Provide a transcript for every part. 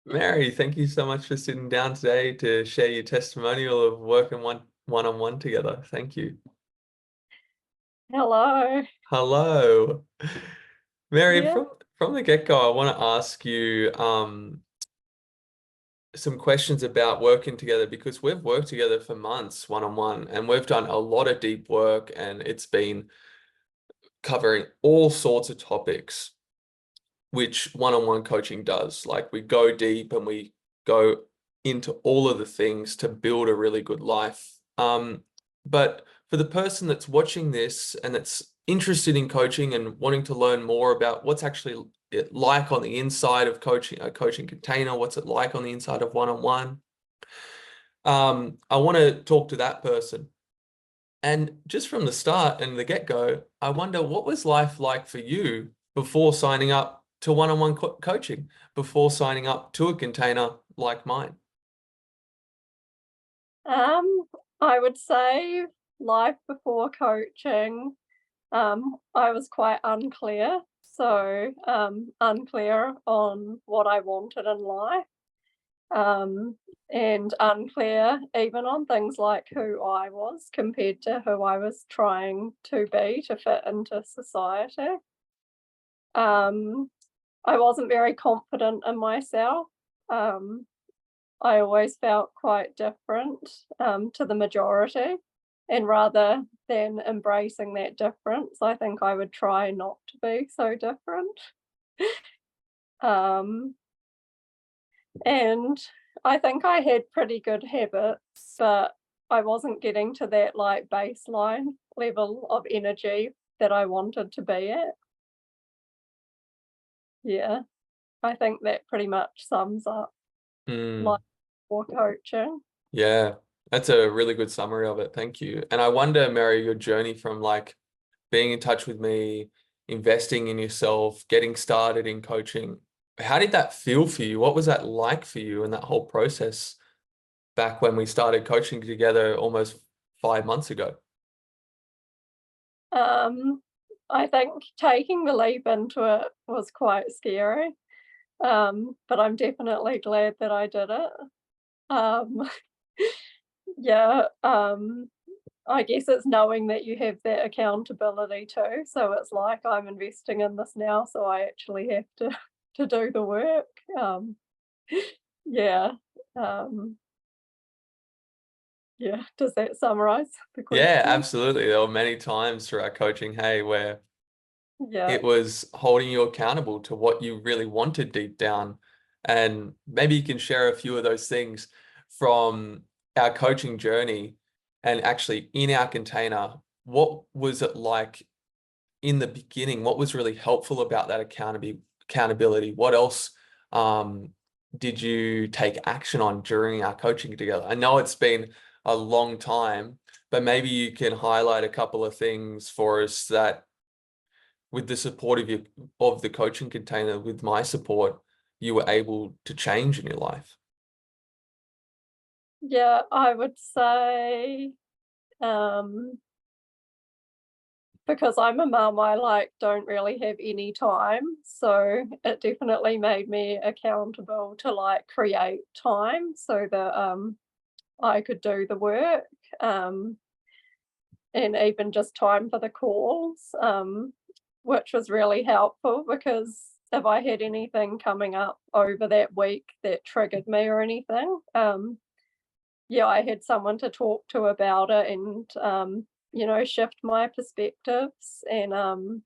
Mary, thank you so much for sitting down today to share your testimonial of working one-on-one together. Thank you. Hello. Hello. Mary, Yeah. from the get-go, I want to ask you some questions about working together because we've worked together for months one-on-one and we've done a lot of deep work and it's been covering all sorts of topics, which one-on-one coaching does. Like we go deep and we go into all of the things to build a really good life. But for the person that's watching this and that's interested in coaching and wanting to learn more about what's actually it like on the inside of coaching, a coaching container, what's it like on the inside of one-on-one, I want to talk to that person. And just from the start and the get-go, I wonder what was life like for you before signing up to one-on-one coaching, before signing up to a container like mine? Um, I would say life before coaching, I was quite unclear. So, unclear on what I wanted in life, um, and unclear even on things like who I was compared to who I was trying to be to fit into society. Um, I wasn't very confident in myself. Um, I always felt quite different to the majority. And rather than embracing that difference, I think I would try not to be so different. Um, and I think I had pretty good habits, but I wasn't getting to that like baseline level of energy that I wanted to be at. Yeah, I think that pretty much sums up life Mm, for coaching. yeah, that's a really good summary of it. Thank you. And I wonder, Mary, your journey from like being in touch with me, investing in yourself, getting started in coaching. How did that feel for you? What was that like for you in that whole process back when we started coaching together almost 5 months ago? Um, I think taking the leap into it was quite scary, but I'm definitely glad that I did it. Um, yeah, I guess it's knowing that you have that accountability too. So it's like I'm investing in this now, so I actually have to to do the work. Um, yeah, um, yeah. Does that summarize the Yeah, question? absolutely. There were many times through our coaching, hey, where Yeah. it was holding you accountable to what you really wanted deep down. And maybe you can share a few of those things from our coaching journey and actually in our container. What was it like in the beginning? What was really helpful about that accountability? What else did you take action on during our coaching together? I know it's been a long time, but maybe you can highlight a couple of things for us that with the support of of the coaching container, with my support, you were able to change in your life. Yeah, I would say, um, because I'm a mum, I like don't really have any time. So it definitely made me accountable to like create time so that I could do the work, um, and even just time for the calls, which was really helpful because if I had anything coming up over that week that triggered me or anything, yeah, I had someone to talk to about it and, shift my perspectives and,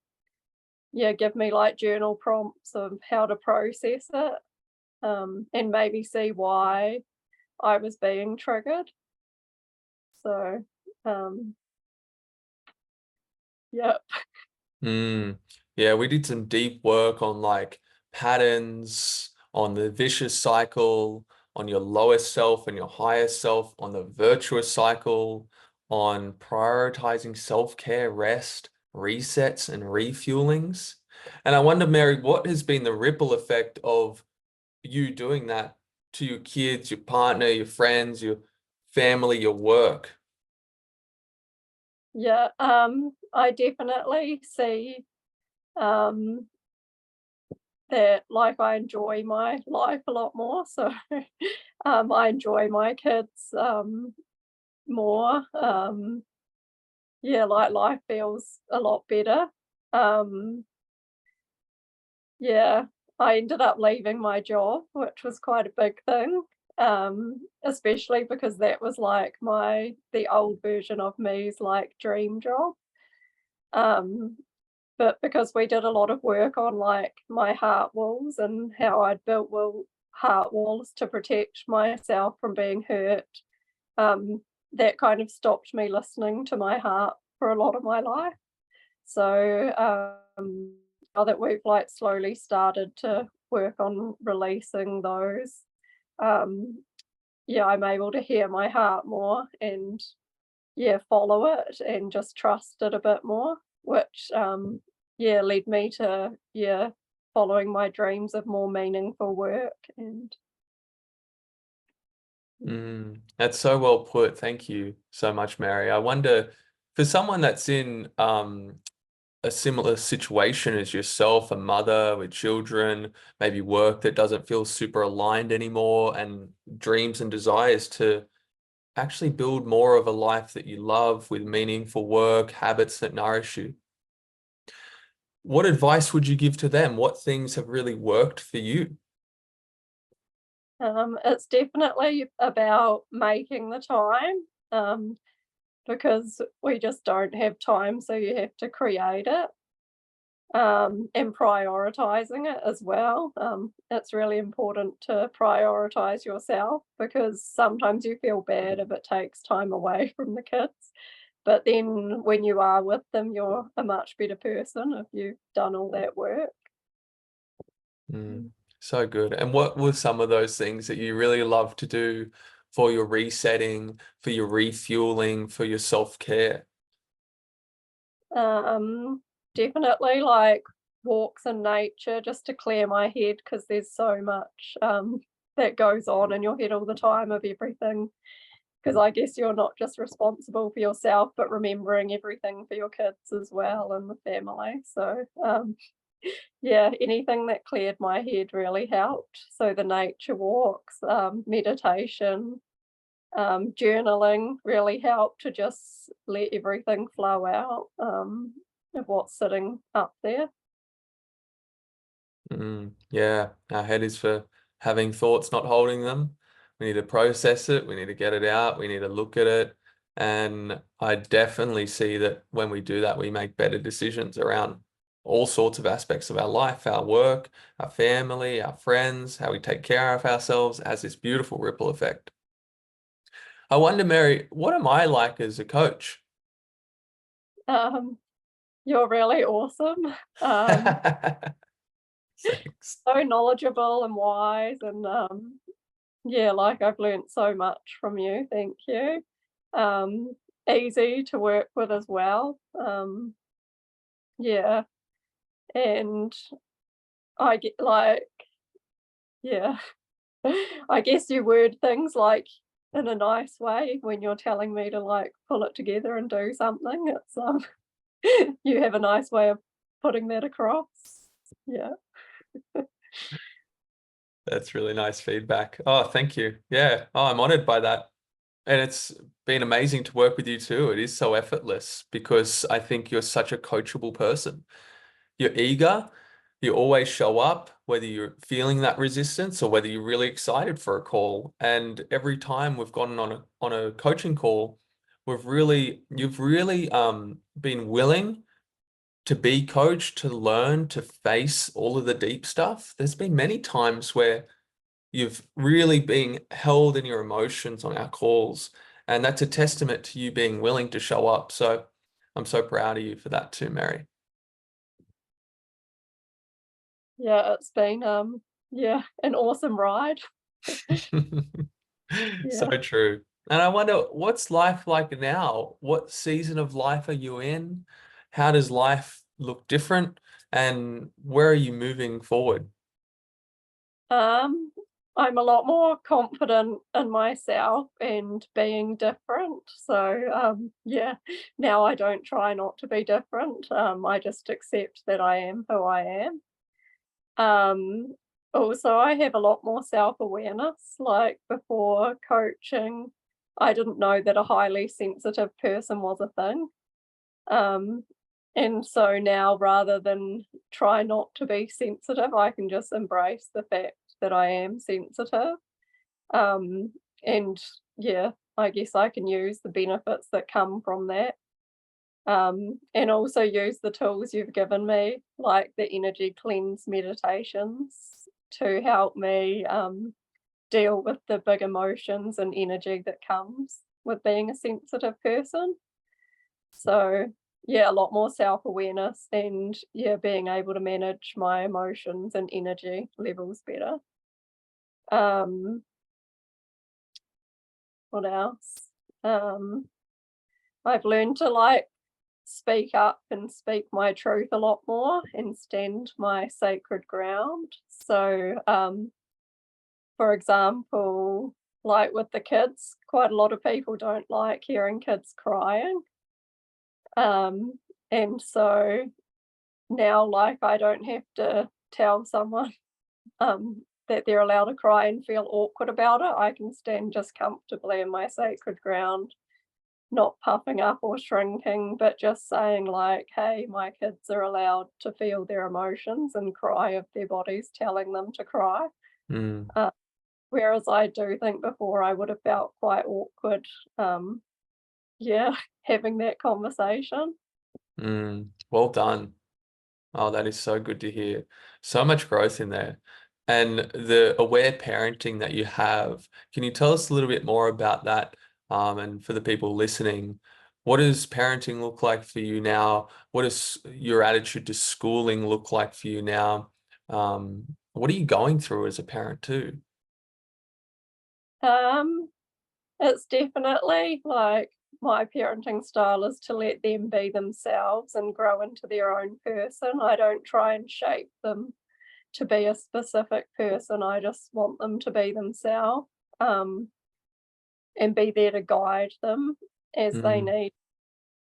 yeah, give me like journal prompts of how to process it, and maybe see why I was being triggered. So, um, yeah, Mm. Yeah, we did some deep work on like patterns, on the vicious cycle, on your lowest self and your highest self, on the virtuous cycle, on prioritizing self-care, rest, resets, and refuelings. And I wonder, Mary, what has been the ripple effect of you doing that to your kids, your partner, your friends, your family, your work? yeah, I definitely see, um, that like I enjoy my life a lot more. So I enjoy my kids more. Yeah, like life feels a lot better. Um, yeah, I ended up leaving my job, which was quite a big thing. Especially because that was like the old version of me's like dream job. Um, but because we did a lot of work on like my heart walls and how I'd built heart walls to protect myself from being hurt, um, that kind of stopped me listening to my heart for a lot of my life. So now that we've like slowly started to work on releasing those, um, yeah, I'm able to hear my heart more and yeah, follow it and just trust it a bit more, which yeah, led me to yeah, following my dreams of more meaningful work and That's so well put. Thank you so much, Mary. I wonder, for someone that's in a similar situation as yourself, a mother with children, maybe work that doesn't feel super aligned anymore, and dreams and desires to actually build more of a life that you love with meaningful work, habits that nourish you. What advice would you give to them? What things have really worked for you? it's definitely about making the time. Because we just don't have time, so you have to create it, and prioritizing it as well. It's really important to prioritize yourself because sometimes you feel bad if it takes time away from the kids. But then when you are with them, you're a much better person if you've done all that work. Mm, so good. And what were some of those things that you really love to do for your resetting, for your refueling, for your self-care? Um, Definitely like walks in nature just to clear my head because there's so much that goes on in your head all the time of everything. Because I guess you're not just responsible for yourself, but remembering everything for your kids as well and the family. So yeah, anything that cleared my head really helped. So the nature walks, meditation, journaling really helped to just let everything flow out of what's sitting up there. Yeah, our head is for having thoughts, not holding them. We need to process it. We need to get it out. We need to look at it. And I definitely see that when we do that, we make better decisions around all sorts of aspects of our life, our work, our family, our friends, how we take care of ourselves. It has this beautiful ripple effect. I wonder, Mary, what am I like as a coach? Um, you're really awesome. Um, Thanks. so knowledgeable and wise, and yeah, like I've learnt so much from you. Thank you. Um, Easy to work with as well. Yeah, and I get like yeah. I guess you word things like in a nice way when you're telling me to like pull it together and do something. It's you have a nice way of putting that across. Yeah. That's really nice feedback. Oh, thank you. Yeah. Oh, I'm honored by that. And it's been amazing to work with you too. It is so effortless because I think you're such a coachable person. You're eager, you always show up, whether you're feeling that resistance or whether you're really excited for a call. And every time we've gone on a coaching call, you've really been willing to be coached, to learn, to face all of the deep stuff. There's been many times where you've really been held in your emotions on our calls. And that's a testament to you being willing to show up. So I'm so proud of you for that too, Mary. Yeah, it's been yeah, an awesome ride. So Yeah. true. And I wonder, what's life like now? What season of life are you in? How does life look different? And where are you moving forward? Um I'm a lot more confident in myself and being different. So yeah, now I don't try not to be different. I just accept that I am who I am. Um, Also, I have a lot more self-awareness. Like before coaching, I didn't know that a highly sensitive person was a thing. Um, and so now rather than try not to be sensitive, I can just embrace the fact that I am sensitive. Um, and yeah, I guess I can use the benefits that come from that. And also use the tools you've given me, like the energy cleanse meditations, to help me deal with the big emotions and energy that comes with being a sensitive person. So, yeah, a lot more self awareness and, yeah, being able to manage my emotions and energy levels better. Um, what else? Um, I've learned to like speak up and speak my truth a lot more and stand my sacred ground. So, for example, like with the kids, quite a lot of people don't like hearing kids crying. Um, and so now, like, I don't have to tell someone that they're allowed to cry and feel awkward about it. I can stand just comfortably in my sacred ground, not puffing up or shrinking, but just saying like, "Hey, my kids are allowed to feel their emotions and cry if their body's telling them to cry." Mm, Uh, Whereas I do think before I would have felt quite awkward, um, yeah, having that conversation. well done. Oh, that is so good to hear. So much growth in there. And the aware parenting that you have, can you tell us a little bit more about that? And for the people listening, what does parenting look like for you now? What does your attitude to schooling look like for you now? What are you going through as a parent too? Um, it's definitely like my parenting style is to let them be themselves and grow into their own person. I don't try and shape them to be a specific person. I just want them to be themselves, um, and be there to guide them as they Mm, need.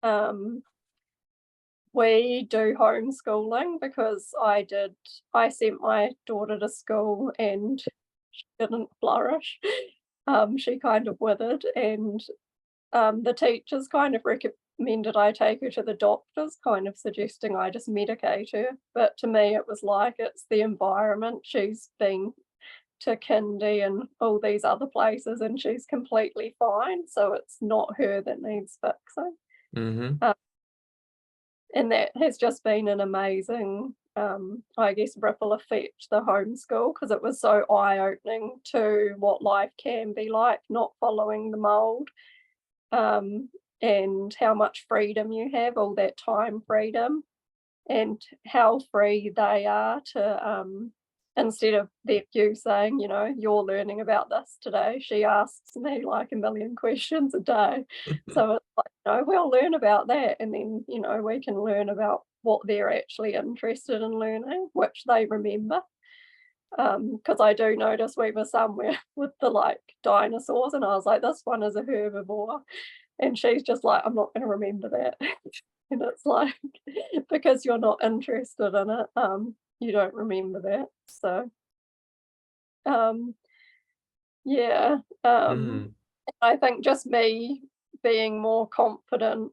Um, we do homeschooling because I sent my daughter to school and she didn't flourish. She kind of withered, and the teachers kind of recommended I take her to the doctors, kind of suggesting I just medicate her. But to me, it was like it's the environment. She's been to kindy and all these other places, and she's completely fine. So it's not her that needs fixing. hmm Um, and that has just been an amazing, I guess, ripple effect, the homeschool, because it was so eye opening to what life can be like, not following the mold, um, and how much freedom you have, all that time freedom, and how free they are to, instead of you saying, you're learning about this today, she asks me like a million questions a day. So it's like, we'll learn about that. And then, we can learn about what they're actually interested in learning, which they remember. Because I do notice we were somewhere with the like dinosaurs, and I was like, this one is a herbivore. And she's just like, I'm not going to remember that. And it's like, because you're not interested in it, you don't remember that. So, um, yeah, mm. I think just me being more confident,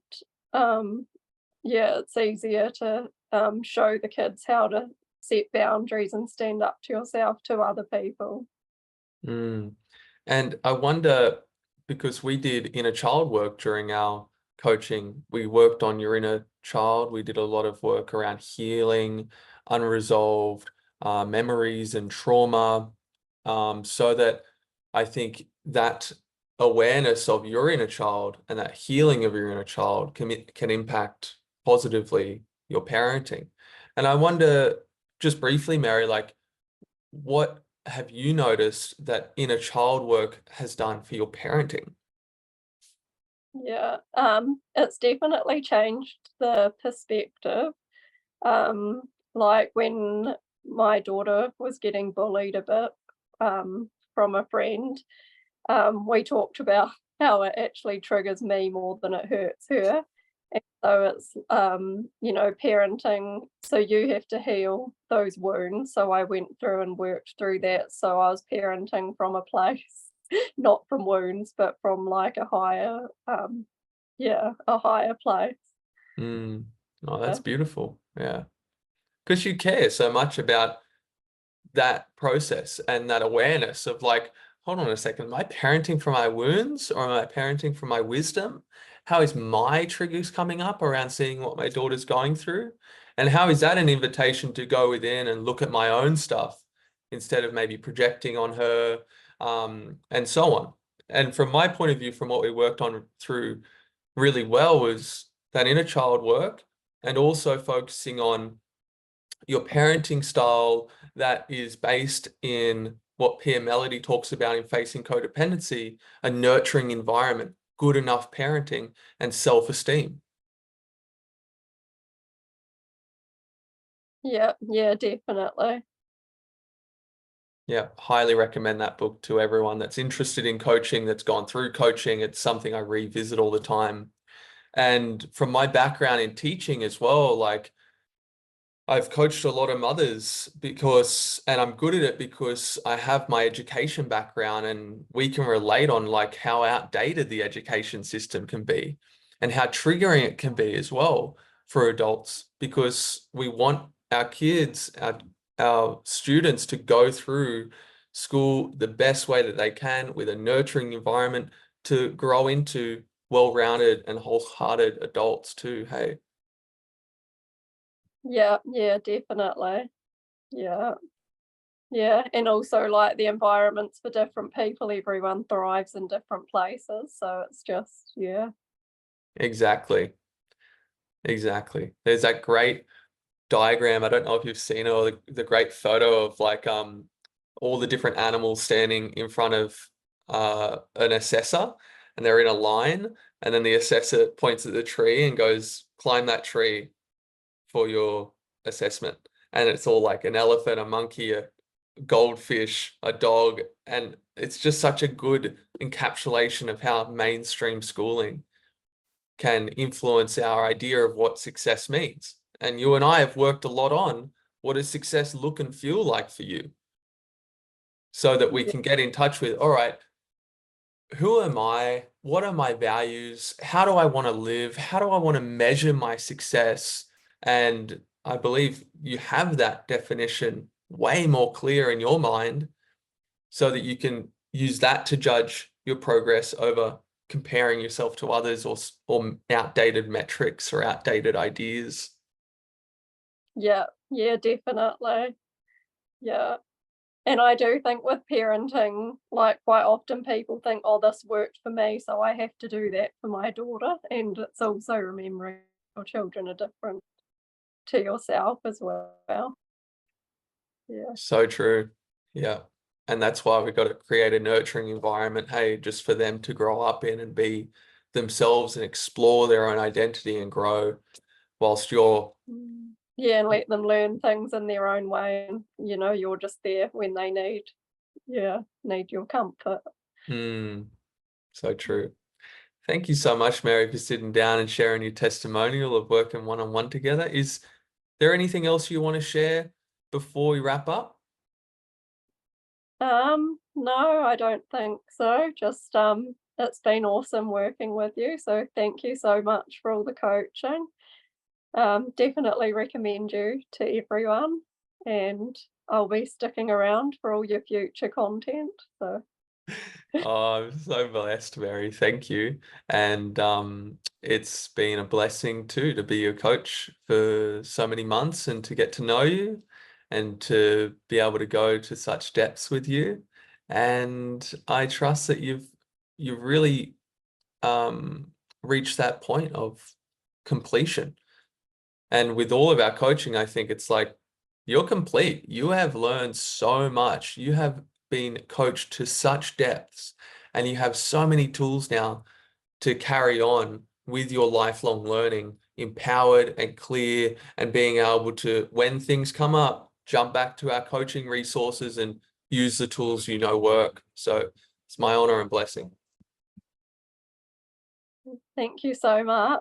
um, yeah, it's easier to show the kids how to set boundaries and stand up to yourself to other people. Mm. And I wonder, because we did inner child work during our coaching, we worked on your inner child. We did a lot of work around healing, unresolved memories and trauma. So that I think that awareness of your inner child and that healing of your inner child can impact positively your parenting. And I wonder, just briefly, Mary, like, what have you noticed that inner child work has done for your parenting? Yeah, it's definitely changed the perspective. Um, like when my daughter was getting bullied a bit from a friend, we talked about how it actually triggers me more than it hurts her. And so it's, you know, parenting, so you have to heal those wounds. So I went through and worked through that. So I was parenting from a place, not from wounds, but from like a higher, yeah, a higher place. Mm. Oh, that's Yeah. beautiful. Yeah. Because you care so much about that process and that awareness of like, hold on a second, am I parenting from my wounds or am I parenting from my wisdom? How is my triggers coming up around seeing what my daughter's going through? And how is that an invitation to go within and look at my own stuff instead of maybe projecting on her, and so on. And from my point of view, from what we worked on through really well was that inner child work and also focusing on your parenting style that is based in what Pierre Melody talks about in facing codependency, a nurturing environment, good enough parenting, and self-esteem. Yeah, yeah, definitely. Yeah, highly recommend that book to everyone that's interested in coaching, that's gone through coaching. It's something I revisit all the time. And from my background in teaching as well, like I've coached a lot of mothers because, and I'm good at it because I have my education background and we can relate on like how outdated the education system can be and how triggering it can be as well for adults because we want our kids, our students to go through school the best way that they can with a nurturing environment to grow into well-rounded and wholehearted adults too. Hey. Yeah, yeah, definitely. Yeah. Yeah, and also like the environments for different people, everyone thrives in different places. So it's just, yeah. Exactly. Exactly. There's that great diagram. I don't know if you've seen it or the great photo of like all the different animals standing in front of an assessor and they're in a line and then the assessor points at the tree and goes, climb that tree for your assessment. And it's all like an elephant, a monkey, a goldfish, a dog, and it's just such a good encapsulation of how mainstream schooling can influence our idea of what success means. And you and I have worked a lot on what does success look and feel like for you so that we Yeah, can get in touch with, all right, who am I? What are my values? How do I want to live? How do I want to measure my success? And I believe you have that definition way more clear in your mind so that you can use that to judge your progress over comparing yourself to others or outdated metrics or outdated ideas. yeah, yeah, definitely. Yeah. And I do think with parenting, like quite often people think, oh, this worked for me, so I have to do that for my daughter. And it's also remembering your children are different to yourself as well. Yeah. So true. Yeah. And that's why we've got to create a nurturing environment, hey, just for them to grow up in and be themselves and explore their own identity and grow whilst you're. Mm. Yeah, and let them learn things in their own way. And, you know, you're just there when they need, yeah, need your comfort. Mm, so true. Thank you so much, Mary, for sitting down and sharing your testimonial of working one-on-one together. Is there anything else you want to share before we wrap up? No, I don't think so. Just it's been awesome working with you. So thank you so much for all the coaching. Definitely recommend you to everyone, and I'll be sticking around for all your future content. So Oh, I'm so blessed, Mary. Thank you. And it's been a blessing too to be your coach for so many months and to get to know you and to be able to go to such depths with you. And I trust that you've really reached that point of completion. And with all of our coaching, I think it's like you're complete. You have learned so much. You have been coached to such depths, and you have so many tools now to carry on with your lifelong learning, empowered and clear, and being able to, when things come up, jump back to our coaching resources and use the tools you know work. So it's my honor and blessing. thank you so much.